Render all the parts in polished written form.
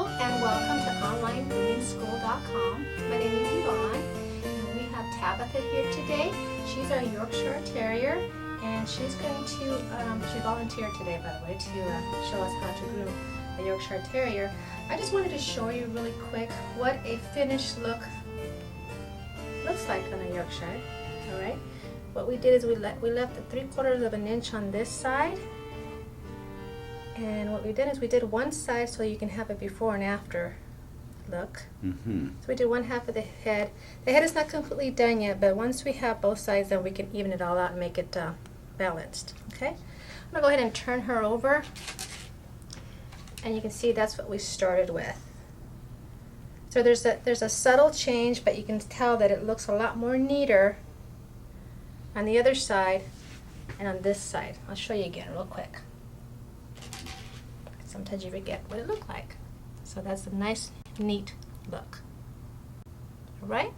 Hello and welcome to OnlineGroomingSchool.com. My name is Yvonne and we have Tabitha here today. She's our Yorkshire Terrier and she's going to, she volunteered today by the way to show us how to groom a Yorkshire Terrier. I just wanted to show you really quick what a finished look looks like on a Yorkshire. Alright, what we did is we left the 3/4 of an inch on this side. And what we did is we did one side so you can have a before and after look. So we did one half of the head. The head is not completely done yet, but once we have both sides, then we can even it all out and make it balanced. Okay, I'm gonna go ahead and turn her over, and you can see that's what we started with. So there's a subtle change, but you can tell that it looks a lot more neater on the other side and on this side. I'll show you again real quick. Sometimes you forget what it looked like. So that's a nice, neat look. All right?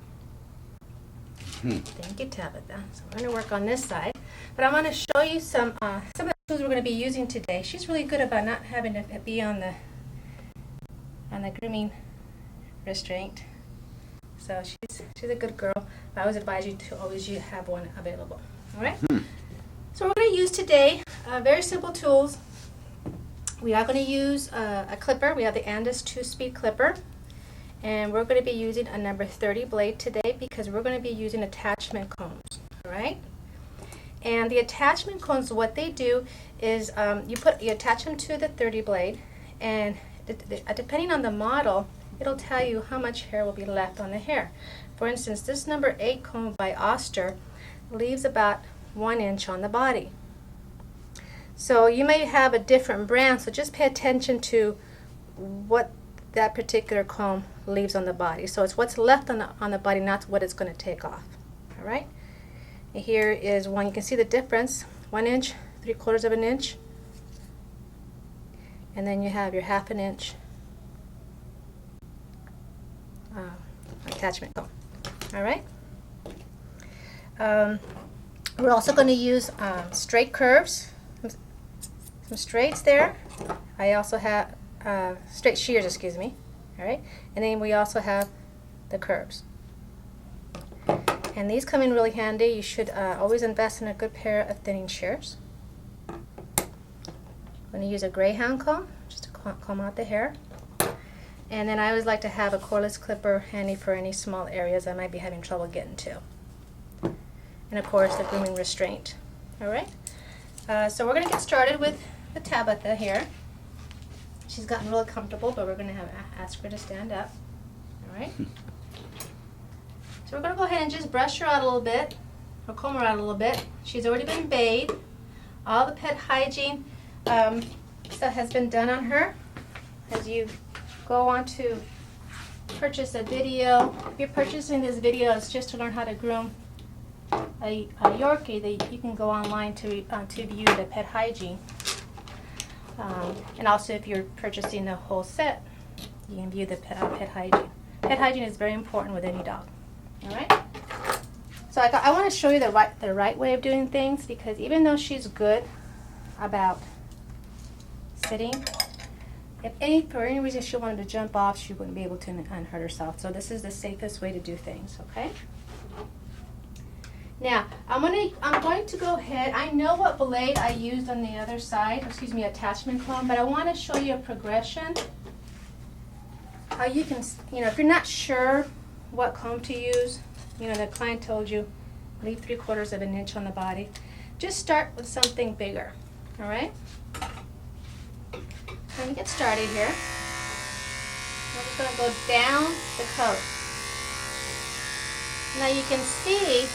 Thank you, Tabitha. So we're going to work on this side. But I'm going to show you some of the tools we're going to be using today. She's really good about not having to be on the grooming restraint. So she's a good girl. I always advise you to always have one available. All right? So we're going to use today very simple tools. We are going to use a clipper. We have the Andis 2-speed clipper, and we're going to be using a number 30 blade today because we're going to be using attachment combs. All right, and the attachment combs, what they do is you attach them to the 30 blade, and depending on the model, it'll tell you how much hair will be left on the hair. For instance, this number 8 comb by Oster leaves about 1 inch on the body. So you may have a different brand, so just pay attention to what that particular comb leaves on the body. So it's what's left on the body, not what it's going to take off. All right. And here is one. You can see the difference: 1 inch, 3/4 of an inch, and then you have your 1/2 inch attachment comb. All right. We're also going to use straight curves. Some straights there. I also have straight shears, excuse me. All right, and then we also have the curves. And these come in really handy. You should always invest in a good pair of thinning shears. I'm going to use a greyhound comb just to comb out the hair. And then I always like to have a cordless clipper handy for any small areas I might be having trouble getting to. And of course, the grooming restraint. All right. So we're going to get started with Tabitha here. She's gotten really comfortable, but we're going to ask her to stand up. All right. So we're going to go ahead and just brush her out a little bit, or comb her out a little bit. She's already been bathed. All the pet hygiene stuff has been done on her. As you go on to purchase a video, if you're purchasing this video, it's just to learn how to groom a Yorkie, that you can go online to view the pet hygiene. And also if you're purchasing the whole set, you can view the pet hygiene. Pet hygiene is very important with any dog. All right. So I want to show you the right way of doing things, because even though she's good about sitting, if for any reason she wanted to jump off, she wouldn't be able to unhurt herself. So this is the safest way to do things. Okay. Now, I'm going to go ahead. I know what blade I used on the other side, excuse me, attachment comb, but I want to show you a progression. How you can, if you're not sure what comb to use, the client told you, leave 3/4 of an inch on the body. Just start with something bigger, all right? Let me get started here. I'm just going to go down the coat. Now you can see,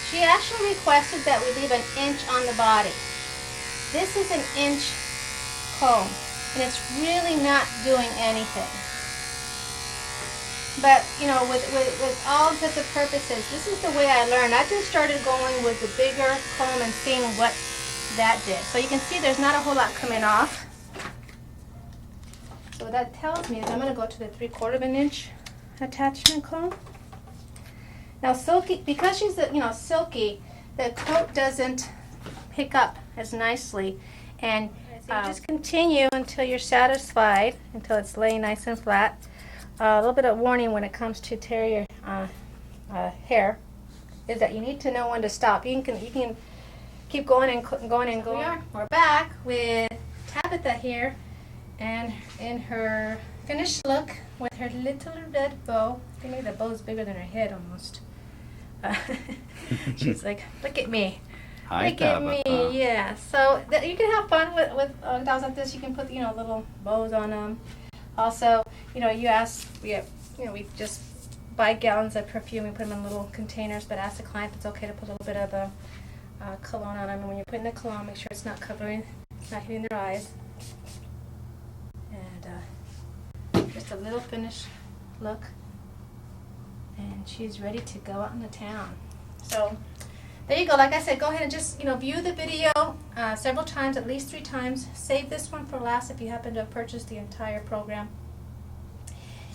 she actually requested that we leave 1 inch on the body. This is 1 inch comb, and it's really not doing anything. But, with all intents and purposes, this is the way I learned. I just started going with the bigger comb and seeing what that did. So you can see there's not a whole lot coming off. So what that tells me is I'm going to go to the 3/4 of an inch attachment comb. Now Silky, because she's silky, the coat doesn't pick up as nicely, and So you just continue until you're satisfied, until it's laying nice and flat. A little bit of warning when it comes to terrier hair is that you need to know when to stop. You can keep going and going and going. We're back with Tabitha here, and in her finished look with her little red bow. I think maybe the bow's bigger than her head almost. She's like, look at me. Hi, Look at Tabitha. me, yeah. So you can have fun with dolls like this. You can put little bows on them. Also, you ask, we just buy gallons of perfume. We put them in little containers, but ask the client if it's okay to put a little bit of a cologne on them. And when you're putting the cologne, make sure it's not hitting their eyes. And just a little finished look, and she's ready to go out into town. So there you go. Like I said, go ahead and just view the video several times, at least 3 times. Save this one for last if you happen to have purchased the entire program,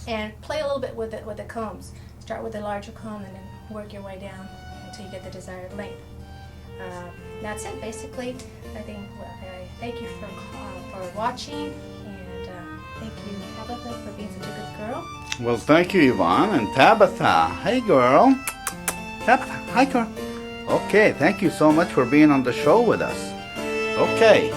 and play a little bit with it with the combs. Start with the larger comb and then work your way down until you get the desired length. That's it basically. I thank you for watching, and thank you, Tabitha, for being such a good girl. Well, thank you, Yvonne. And Tabitha. Hey, girl. Tabitha. Hi, girl. Okay, thank you so much for being on the show with us. Okay.